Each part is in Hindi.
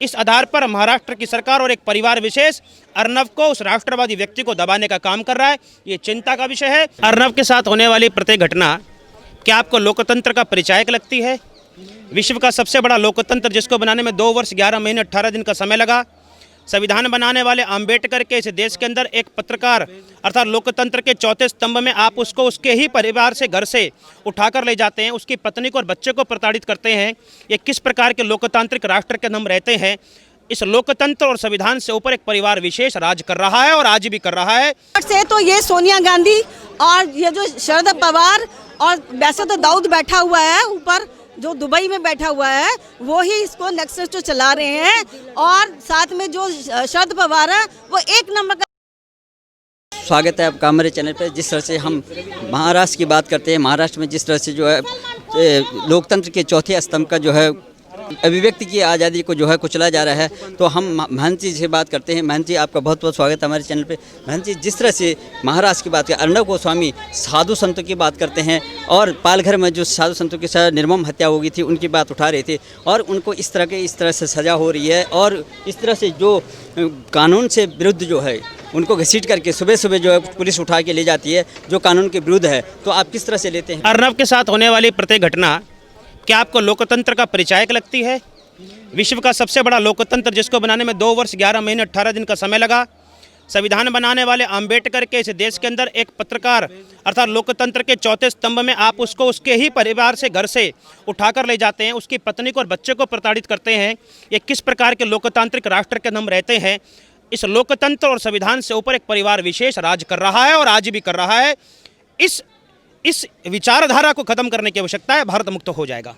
इस आधार पर महाराष्ट्र की सरकार और एक परिवार विशेष अर्नब को, उस राष्ट्रवादी व्यक्ति को दबाने का काम कर रहा है। ये चिंता का विषय है। अर्नब के साथ होने वाली प्रत्येक घटना क्या आपको लोकतंत्र का परिचायक लगती है? विश्व का सबसे बड़ा लोकतंत्र जिसको बनाने में 2 वर्ष 11 महीने 18 दिन का समय लगा। संविधान बनाने वाले अम्बेडकर के इस देश के अंदर एक पत्रकार अर्थात लोकतंत्र के चौथे स्तंभ में आप उसको उसके ही परिवार से, घर से उठाकर ले जाते हैं, उसकी पत्नी को और बच्चे को प्रताड़ित करते हैं। ये किस प्रकार के लोकतांत्रिक राष्ट्र के हम रहते हैं? इस लोकतंत्र और संविधान से ऊपर एक परिवार विशेष राज कर रहा है और आज भी कर रहा है। से तो ये सोनिया गांधी और ये जो शरद पवार और वैसे तो दाऊद बैठा हुआ है ऊपर, जो दुबई में बैठा हुआ है, वो ही इसको नेक्सस जो चला रहे हैं। और साथ में जो शरद पवार है वो एक नंबर का। स्वागत है आपका हमारे चैनल पर। जिस तरह से हम महाराष्ट्र की बात करते हैं, महाराष्ट्र में जिस तरह से जो है लोकतंत्र के चौथे स्तंभ का जो है अभिव्यक्ति की आज़ादी को जो है कुचला जा रहा है, तो हम महंत जी से बात करते हैं। महंत जी, आपका बहुत बहुत स्वागत है हमारे चैनल पे। महंत जी, जिस तरह से महाराष्ट्र की बात करें, अर्नब गोस्वामी साधु संतों की बात करते हैं और पालघर में जो साधु संतों की निर्मम हत्या हो गई थी उनकी बात उठा रहे थे, और उनको इस तरह से सज़ा हो रही है, और इस तरह से जो कानून से विरुद्ध जो है उनको घसीट करके सुबह सुबह जो है पुलिस उठा के ले जाती है, जो कानून के विरुद्ध है, तो आप किस तरह से लेते हैं? अर्नब के साथ होने वाली प्रत्येक घटना क्या आपको लोकतंत्र का परिचायक लगती है? विश्व का सबसे बड़ा लोकतंत्र जिसको बनाने में 2 वर्ष 11 महीने 18 दिन का समय लगा। संविधान बनाने वाले अम्बेडकर के इस देश के अंदर एक पत्रकार अर्थात लोकतंत्र के चौथे स्तंभ में आप उसको उसके ही परिवार से, घर से उठाकर ले जाते हैं, उसकी पत्नी को और बच्चे को प्रताड़ित करते हैं। ये किस प्रकार के लोकतांत्रिक राष्ट्र के हम रहते हैं? इस लोकतंत्र और संविधान से ऊपर एक परिवार विशेष राज कर रहा है और आज भी कर रहा है। इस विचारधारा को खत्म करने की आवश्यकता है। भारत मुक्त हो जाएगा।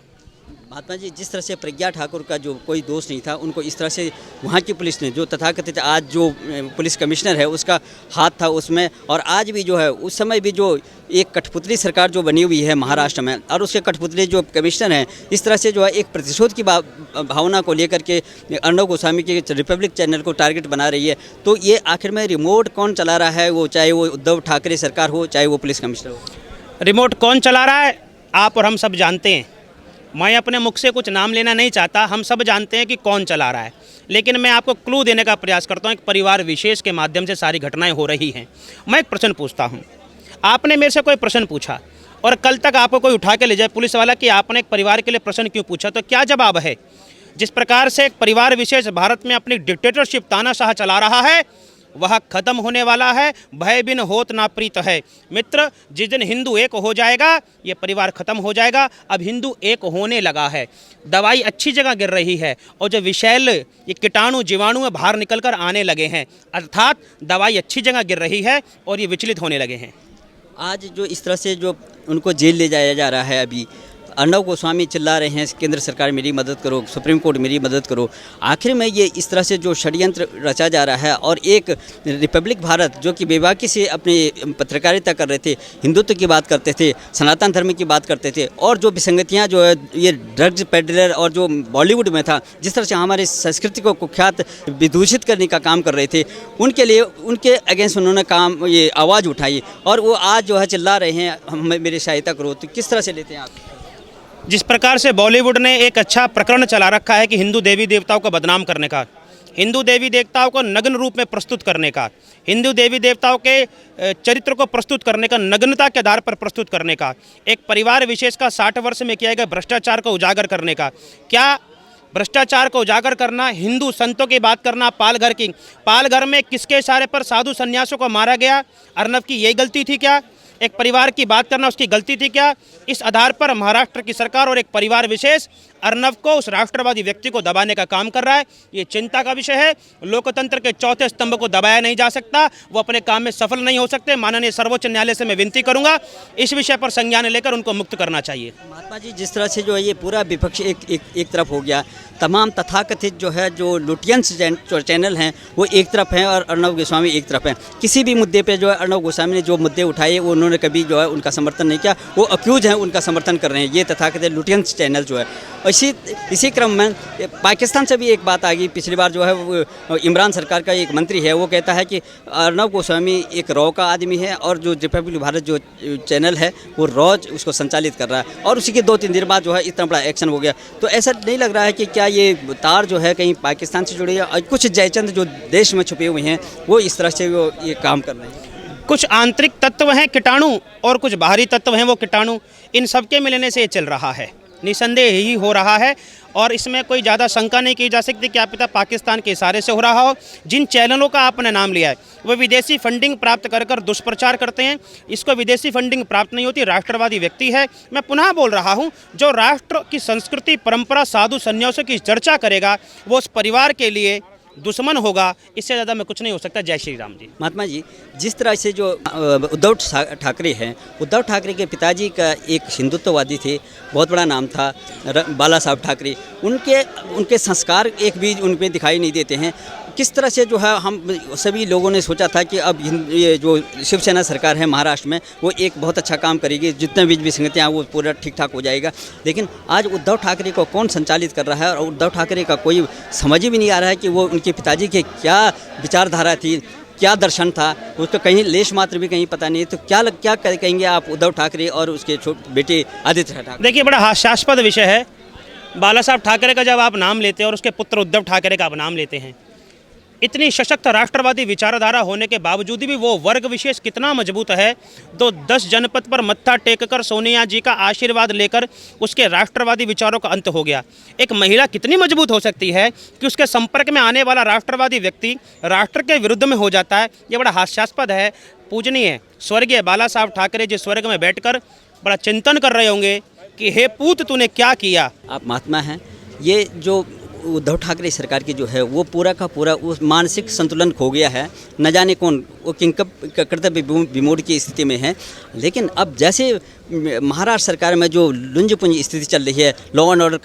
महात्मा जी, जिस तरह से प्रज्ञा ठाकुर का जो कोई दोष नहीं था, उनको इस तरह से वहाँ की पुलिस ने, जो तथाकथित आज जो पुलिस कमिश्नर है उसका हाथ था उसमें, और आज भी जो है उस समय भी जो एक कठपुतली सरकार जो बनी हुई है महाराष्ट्र में, और उसके कठपुतली जो कमिश्नर हैं, इस तरह से जो है एक प्रतिशोध की भावना को लेकर के अर्नब गोस्वामी के रिपब्लिक चैनल को टारगेट बना रही है। तो ये आखिर में रिमोट कौन चला रहा है? वो चाहे वो उद्धव ठाकरे सरकार हो, चाहे वो पुलिस कमिश्नर हो। रिमोट कौन चला रहा है आप और हम सब जानते हैं। मैं अपने मुख से कुछ नाम लेना नहीं चाहता, हम सब जानते हैं कि कौन चला रहा है, लेकिन मैं आपको क्लू देने का प्रयास करता हूं। एक परिवार विशेष के माध्यम से सारी घटनाएं हो रही हैं। मैं एक प्रश्न पूछता हूं, आपने मेरे से कोई प्रश्न पूछा और कल तक आपको कोई उठा के ले जाए पुलिस वाला कि आपने एक परिवार के लिए प्रश्न क्यों पूछा, तो क्या जवाब है? जिस प्रकार से एक परिवार विशेष भारत में अपनी डिक्टेटरशिप तानाशाह चला रहा है वह खत्म होने वाला है। भय बिन होत ना प्रीत है। मित्र, जिस दिन हिंदू एक हो जाएगा ये परिवार खत्म हो जाएगा। अब हिंदू एक होने लगा है। दवाई अच्छी जगह गिर रही है और जो विषैल ये कीटाणु जीवाणु है बाहर निकल कर आने लगे हैं, अर्थात दवाई अच्छी जगह गिर रही है और ये विचलित होने लगे हैं। आज जो इस तरह से जो उनको जेल ले जाया जा रहा है, अभी अर्नब गोस्वामी चिल्ला रहे हैं केंद्र सरकार मेरी मदद करो, सुप्रीम कोर्ट मेरी मदद करो। आखिर में ये इस तरह से जो षड्यंत्र रचा जा रहा है, और एक रिपब्लिक भारत जो कि बेबाकी से अपनी पत्रकारिता कर रहे थे, हिंदुत्व की बात करते थे, सनातन धर्म की बात करते थे, और जो विसंगतियाँ जो है ये ड्रग्स पेडलर और जो बॉलीवुड में था, जिस तरह से हमारे संस्कृति को कुख्यात विदूषित करने का काम कर रहे थे, उनके लिए उनके अगेंस्ट उन्होंने ये आवाज़ उठाई, और वो आज जो है चिल्ला रहे हैं हमें मेरी सहायता करो। तो किस तरह से लेते हैं आप? जिस प्रकार से बॉलीवुड ने एक अच्छा प्रकरण चला रखा है कि हिंदू देवी देवताओं को बदनाम करने का, हिंदू देवी देवताओं को नग्न रूप में प्रस्तुत करने का, हिंदू देवी देवताओं के चरित्र को प्रस्तुत करने का, नग्नता के आधार पर प्रस्तुत करने का, एक परिवार विशेष का 60 वर्ष में किया गया भ्रष्टाचार को उजागर करने का, क्या भ्रष्टाचार को उजागर करना, हिंदू संतों की बात करना, पालघर में किसके इशारे पर साधु संन्यासों को मारा गया, अर्नब की यही गलती थी क्या? एक परिवार की बात करना उसकी गलती थी क्या? इस आधार पर महाराष्ट्र की सरकार और एक परिवार विशेष अर्नब को, उस राष्ट्रवादी व्यक्ति को दबाने का काम कर रहा है। ये चिंता का विषय है। लोकतंत्र के चौथे स्तंभ को दबाया नहीं जा सकता, वो अपने काम में सफल नहीं हो सकते। माननीय सर्वोच्च न्यायालय से मैं विनती करूंगा इस विषय पर संज्ञान लेकर उनको मुक्त करना चाहिए। महात्मा जी, जिस तरह से जो है ये पूरा विपक्ष एक तरफ हो गया, तमाम तथाकथित जो है जो लुटियंस चैनल हैं वो एक तरफ हैं और अर्नब गोस्वामी एक तरफ हैं। किसी भी मुद्दे पे जो है अर्नब गोस्वामी ने जो मुद्दे उठाए वो उन्होंने कभी जो है उनका समर्थन नहीं किया, वो अक्यूज हैं उनका समर्थन कर रहे हैं ये तथाकथित लुटियंस चैनल जो है। इसी क्रम में पाकिस्तान से भी एक बात आ गई। पिछली बार जो है वो इमरान सरकार का एक मंत्री है, वो कहता है कि अर्नब गोस्वामी एक रॉ का आदमी है और जो रिपब्लिक भारत जो चैनल है वो रॉज उसको संचालित कर रहा है, और उसी के 2-3 दिन बाद जो है इतना बड़ा एक्शन हो गया। तो ऐसा नहीं लग रहा है कि क्या ये तार जो है कहीं पाकिस्तान से जुड़े, और कुछ जयचंद जो देश में छुपे हुए हैं वो इस तरह से वो ये काम कर रहे हैं? कुछ आंतरिक तत्व हैं कीटाणु और कुछ बाहरी तत्व हैं वो कीटाणु, इन सबके मिलने से ये चल रहा है, निसंदेह ही हो रहा है। और इसमें कोई ज़्यादा शंका नहीं की जा सकती कि क्या पाकिस्तान के इशारे से हो रहा हो। जिन चैनलों का आपने नाम लिया है वो विदेशी फंडिंग प्राप्त कर दुष्प्रचार करते हैं। इसको विदेशी फंडिंग प्राप्त नहीं होती, राष्ट्रवादी व्यक्ति है। मैं पुनः बोल रहा हूँ, जो राष्ट्र की संस्कृति, परंपरा, साधु संन्यासों की चर्चा करेगा वो उस परिवार के लिए दुश्मन होगा। इससे ज़्यादा मैं कुछ नहीं हो सकता। जय श्री राम जी। महात्मा जी, जिस तरह से जो उद्धव ठाकरे हैं, उद्धव ठाकरे के पिताजी का एक हिंदुत्ववादी थे, बहुत बड़ा नाम था बाला साहब ठाकरे, उनके संस्कार एक भी उन पे दिखाई नहीं देते हैं। किस तरह से जो है हम सभी लोगों ने सोचा था कि अब ये जो शिवसेना सरकार है महाराष्ट्र में वो एक बहुत अच्छा काम करेगी, जितने बीच विसंगतियाँ वो पूरा ठीक ठाक हो जाएगा। लेकिन आज उद्धव ठाकरे को कौन संचालित कर रहा है, और उद्धव ठाकरे का कोई समझ ही भी नहीं आ रहा है कि वो उनके पिताजी के क्या विचारधारा थी, क्या दर्शन था, उसका कहीं लेश मात्र भी कहीं पता नहीं है। तो क्या कहेंगे आप उद्धव ठाकरे और उसके बेटे आदित्य ठाकरे? देखिए, बड़ा हास्यास्पद विषय है। बाला साहब ठाकरे का जब आप नाम लेते हैं और उसके पुत्र उद्धव ठाकरे का आप नाम लेते हैं, इतनी सशक्त राष्ट्रवादी विचारधारा होने के बावजूद भी वो वर्ग विशेष कितना मजबूत है। तो 10 जनपद पर मत्था टेककर सोनिया जी का आशीर्वाद लेकर उसके राष्ट्रवादी विचारों का अंत हो गया। एक महिला कितनी मजबूत हो सकती है कि उसके संपर्क में आने वाला राष्ट्रवादी व्यक्ति राष्ट्र के विरुद्ध में हो जाता है। ये बड़ा हास्यास्पद है। पूजनीय स्वर्गीय बाला साहब ठाकरे जी स्वर्ग में बैठकर बड़ा चिंतन कर रहे होंगे कि हे पूत तूने क्या किया। आप महात्मा हैं, ये जो उद्धव ठाकरे सरकार की जो है वो पूरा का पूरा उस मानसिक संतुलन खो गया है। न जाने कौन वो कर्तव्य विमूढ़ की स्थिति में है। लेकिन अब जैसे महाराष्ट्र सरकार में जो लुंज पुंज स्थिति चल रही है, लॉ एंड ऑर्डर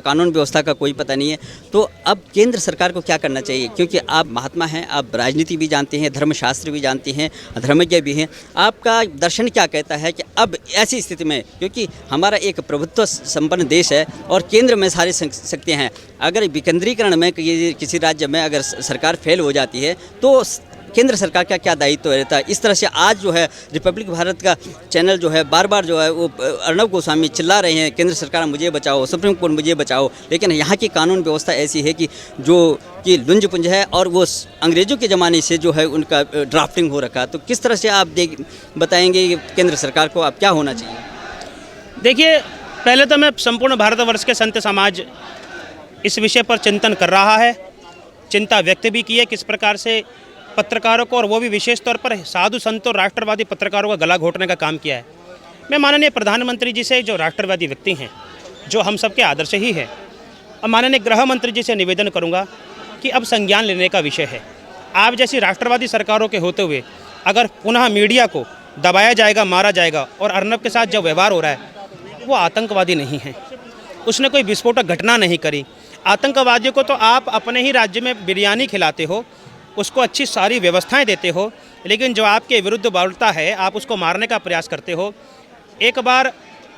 कानून व्यवस्था का कोई पता नहीं है, तो अब केंद्र सरकार को क्या करना चाहिए? क्योंकि आप महात्मा हैं, आप राजनीति भी जानते हैं, धर्मशास्त्र भी जानते हैं, धर्मज्ञ भी हैं, आपका दर्शन क्या कहता है कि अब ऐसी स्थिति में, क्योंकि हमारा एक प्रभुत्व संपन्न देश है और केंद्र में सारी शक्तियाँ हैं, अगर विकेंद्रीकरण में किसी राज्य में अगर सरकार फेल हो जाती है तो केंद्र सरकार का क्या दायित्व रहता है? इस तरह से आज जो है रिपब्लिक भारत का चैनल जो है बार बार जो है वो अर्नब गोस्वामी चिल्ला रहे हैं केंद्र सरकार मुझे बचाओ, सुप्रीम कोर्ट मुझे बचाओ, लेकिन यहाँ की कानून व्यवस्था ऐसी है कि जो कि लुंज पुंज है और वो अंग्रेज़ों के ज़माने से जो है उनका ड्राफ्टिंग हो रखा। तो किस तरह से आप बताएंगे कि केंद्र सरकार को अब क्या होना चाहिए? देखिए, पहले तो मैं संपूर्ण भारतवर्ष के संत समाज इस विषय पर चिंतन कर रहा है, चिंता व्यक्त भी की है किस प्रकार से पत्रकारों को, और वो भी विशेष तौर पर साधु संतों राष्ट्रवादी पत्रकारों का गला घोटने का काम किया है। मैं माननीय प्रधानमंत्री जी से, जो राष्ट्रवादी व्यक्ति हैं, जो हम सबके आदर्श ही है, और माननीय गृह मंत्री जी से निवेदन करूंगा कि अब संज्ञान लेने का विषय है। आप जैसी राष्ट्रवादी सरकारों के होते हुए अगर पुनः मीडिया को दबाया जाएगा, मारा जाएगा, और अर्नब के साथ जो व्यवहार हो रहा है वो आतंकवादी नहीं है, उसने कोई विस्फोटक घटना नहीं करी। आतंकवादियों को तो आप अपने ही राज्य में बिरयानी खिलाते हो, उसको अच्छी सारी व्यवस्थाएं देते हो, लेकिन जो आपके विरुद्ध बोलता है आप उसको मारने का प्रयास करते हो। एक बार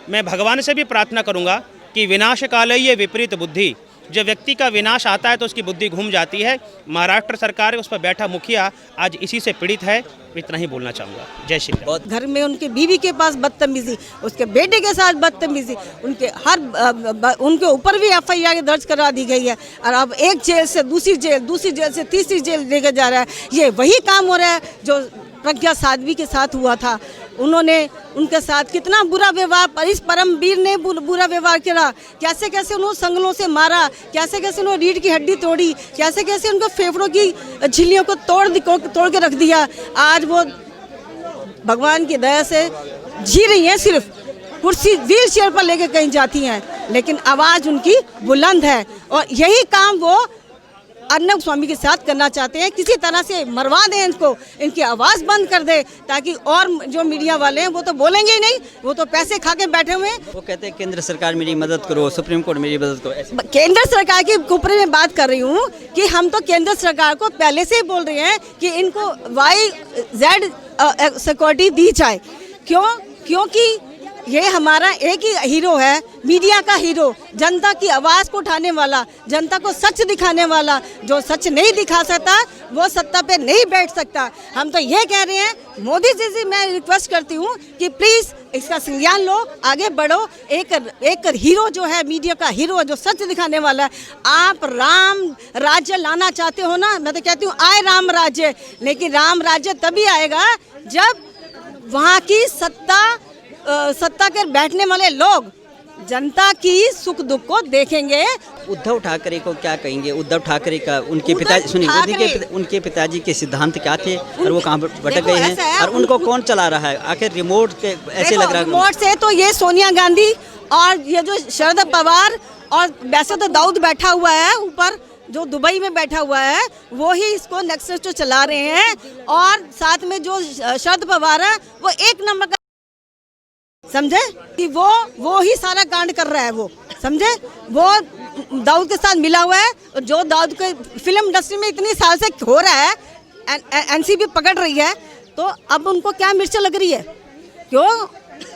मैं भगवान से भी प्रार्थना करूंगा कि विनाश काले ये विपरीत बुद्धि, जब व्यक्ति का विनाश आता है तो उसकी बुद्धि घूम जाती है। महाराष्ट्र सरकार उस पर बैठा मुखिया आज इसी से पीड़ित है। इतना ही बोलना चाहूँगा। जय श्री राम। घर में उनके बीवी के पास बदतमीजी, उसके बेटे के साथ बदतमीजी, उनके ऊपर भी FIR दर्ज करा दी गई है, और अब एक जेल से दूसरी जेल से तीसरी जेल लेकर जा रहा है। ये वही काम हो रहा है जो प्रज्ञा साध्वी के साथ हुआ था। उन्होंने उनके साथ कितना बुरा व्यवहार, इस परमवीर ने बुरा व्यवहार किया, कैसे कैसे उन्होंने संगलों से मारा, कैसे कैसे उन्होंने रीढ़ की हड्डी तोड़ी, कैसे कैसे उनको फेफड़ों की झिल्लियों को तोड़ के रख दिया। आज वो भगवान की दया से जी रही हैं, सिर्फ कुर्सी व्हील चेयर पर लेके कहीं जाती हैं, लेकिन आवाज़ उनकी बुलंद है। और यही काम वो अर्नब गोस्वामी के साथ करना चाहते हैं। किसी तरह से मरवा दें इनको, इनकी आवाज़ बंद कर दे, ताकि और जो मीडिया वाले हैं वो तो बोलेंगे ही नहीं, वो तो पैसे खा के बैठे हुए हैं। वो कहते हैं केंद्र सरकार मेरी मदद करो, सुप्रीम कोर्ट मेरी मदद करो। केंद्र सरकार के ऊपर मैं बात कर रही हूँ कि हम तो केंद्र सरकार को पहले से ही बोल रहे हैं कि इनको YZ सिक्योरिटी दी जाए। क्योंकि ये हमारा एक ही हीरो है, मीडिया का हीरो, जनता की आवाज़ को उठाने वाला, जनता को सच दिखाने वाला। जो सच नहीं दिखा सकता वो सत्ता पे नहीं बैठ सकता। हम तो ये कह रहे हैं, मोदी जी से मैं रिक्वेस्ट करती हूँ कि प्लीज़ इसका संज्ञान लो, आगे बढ़ो। एक हीरो जो है, मीडिया का हीरो जो सच दिखाने वाला है। आप राम राज्य लाना चाहते हो ना, मैं तो कहती हूँ आए राम राज्य, लेकिन राम राज्य तभी आएगा जब वहाँ की सत्ता के बैठने वाले लोग जनता की सुख दुख को देखेंगे। उद्धव ठाकरे को क्या कहेंगे? उद्धव ठाकरे का उनके पिताजी उनके पिताजी के सिद्धांत क्या थे और वो कहाँ भटक गए हैं, और उनको कौन चला रहा है आखिर? रिमोट के ऐसे लग रहा है। रिमोट से तो ये सोनिया गांधी और ये जो शरद पवार, और वैसे तो दाऊद बैठा हुआ है ऊपर, जो दुबई में बैठा हुआ है, वो ही इसको नेक्सस जो चला रहे हैं। और साथ में जो शरद पवार है वो एक नंबर का, समझे कि वो ही सारा कांड कर रहा है। वो समझे, वो दाऊद के साथ मिला हुआ है। जो दाऊद के फिल्म इंडस्ट्री में इतनी साल से हो रहा है, एनसीबी पकड़ रही है, तो अब उनको क्या मिर्च लग रही है? क्यों?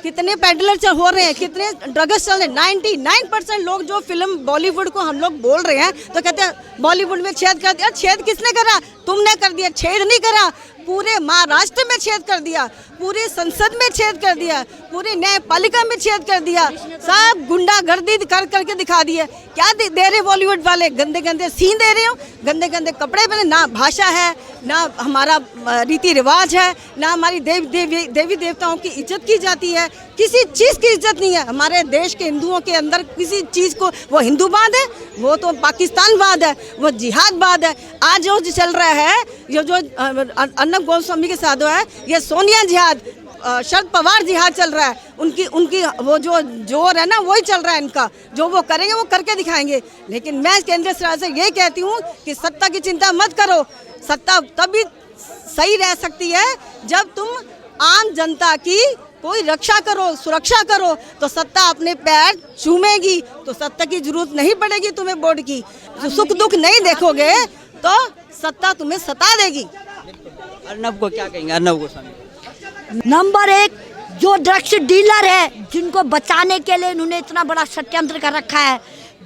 कितने पेडलर हो रहे हैं, कितने ड्रग्स चल रहे हैं। 99% लोग जो फिल्म बॉलीवुड को हम लोग बोल रहे हैं तो कहते हैं बॉलीवुड में छेद कर दिया। छेद किसने करा? तुमने कर दिया। छेद नहीं करा, पूरे महाराष्ट्र में छेद कर दिया, पूरे संसद में छेद कर दिया, पूरे न्यायपालिका में छेद कर दिया, सब गुंडागर्दी कर करके दिखा दिया। क्या दे रहे बॉलीवुड वाले? गंदे गंदे सीन दे रहे हो, गंदे गंदे कपड़े पहने। ना भाषा है, ना हमारा रीति रिवाज है, ना हमारी देवी देवताओं की इज्जत की जाती है। किसी चीज़ की इज्जत नहीं है हमारे देश के हिंदुओं के अंदर। किसी चीज़ को वो हिंदूवाद है, वो तो पाकिस्तानवाद है, वो जिहादवाद है। आज जो चल रहा है, ये जो अर्नब गोस्वामी के साथ है, ये सोनिया जिहाद, शरद पवार जिहाद चल रहा है। उनकी वो जो जोर है ना, वही चल रहा है इनका। जो वो करेंगे वो करके दिखाएंगे। लेकिन मैं केंद्रीय सरकार से यही कहती हूँ कि सत्ता की चिंता मत करो। सत्ता तभी सही रह सकती है जब तुम आम जनता की कोई रक्षा करो, सुरक्षा करो, तो सत्ता अपने पैर चूमेगी। तो सत्ता की जरूरत नहीं पड़ेगी तुम्हें बोर्ड की। जो सुख दुख नहीं देखोगे तो सत्ता तुम्हें सता देगी। अर्नब को क्या कहेंगे? अर्नब गोस्वामी नंबर 1 जो ड्रग्स डीलर है, जिनको बचाने के लिए इन्होंने इतना बड़ा षड्यंत्र कर रखा है।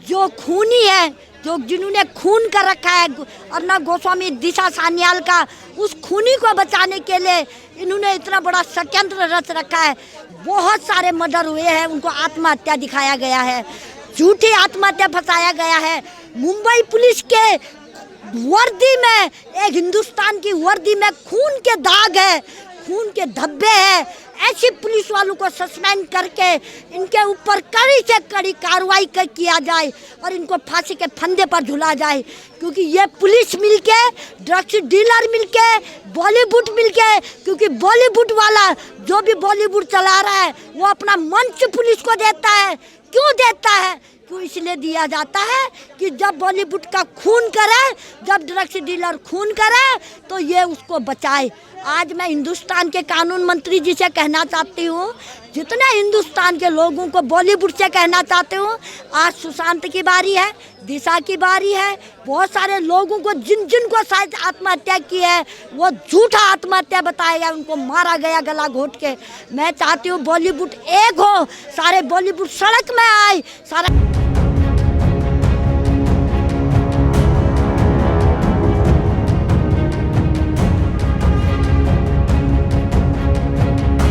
जो खूनी है, जो जिन्होंने खून कर रखा है अर्नब गोस्वामी, दिशा सान्याल का, उस खूनी को बचाने के लिए इन्होंने इतना बड़ा षड्यंत्र रच रखा है। बहुत सारे मर्डर हुए हैं, उनको आत्महत्या दिखाया गया है, झूठी आत्महत्या फंसाया गया है। मुंबई पुलिस के वर्दी में, एक हिंदुस्तान की वर्दी में खून के दाग है, खून के धब्बे हैं। ऐसी पुलिस वालों को सस्पेंड करके इनके ऊपर कड़ी से कड़ी कार्रवाई किया जाए और इनको फांसी के फंदे पर झुला जाए। क्योंकि ये पुलिस मिलके, ड्रग्स डीलर मिलके, बॉलीवुड मिलके, क्योंकि बॉलीवुड वाला जो भी बॉलीवुड चला रहा है वो अपना मंच पुलिस को देता है। क्यों देता है? क्यों? इसलिए दिया जाता है कि जब बॉलीवुड का खून करे, जब ड्रग्स डीलर खून करे तो ये उसको बचाए। आज मैं हिंदुस्तान के कानून मंत्री जी से कहना चाहती हूँ, जितने हिंदुस्तान के लोगों को बॉलीवुड से कहना चाहती हूँ, आज सुशांत की बारी है, दिशा की बारी है। बहुत सारे लोगों को जिनको शायद आत्महत्या की है, वो झूठा आत्महत्या बताया गया, उनको मारा गया गला घोट के। मैं चाहती हूँ बॉलीवुड एक हो, सारे बॉलीवुड सड़क में आए, सारा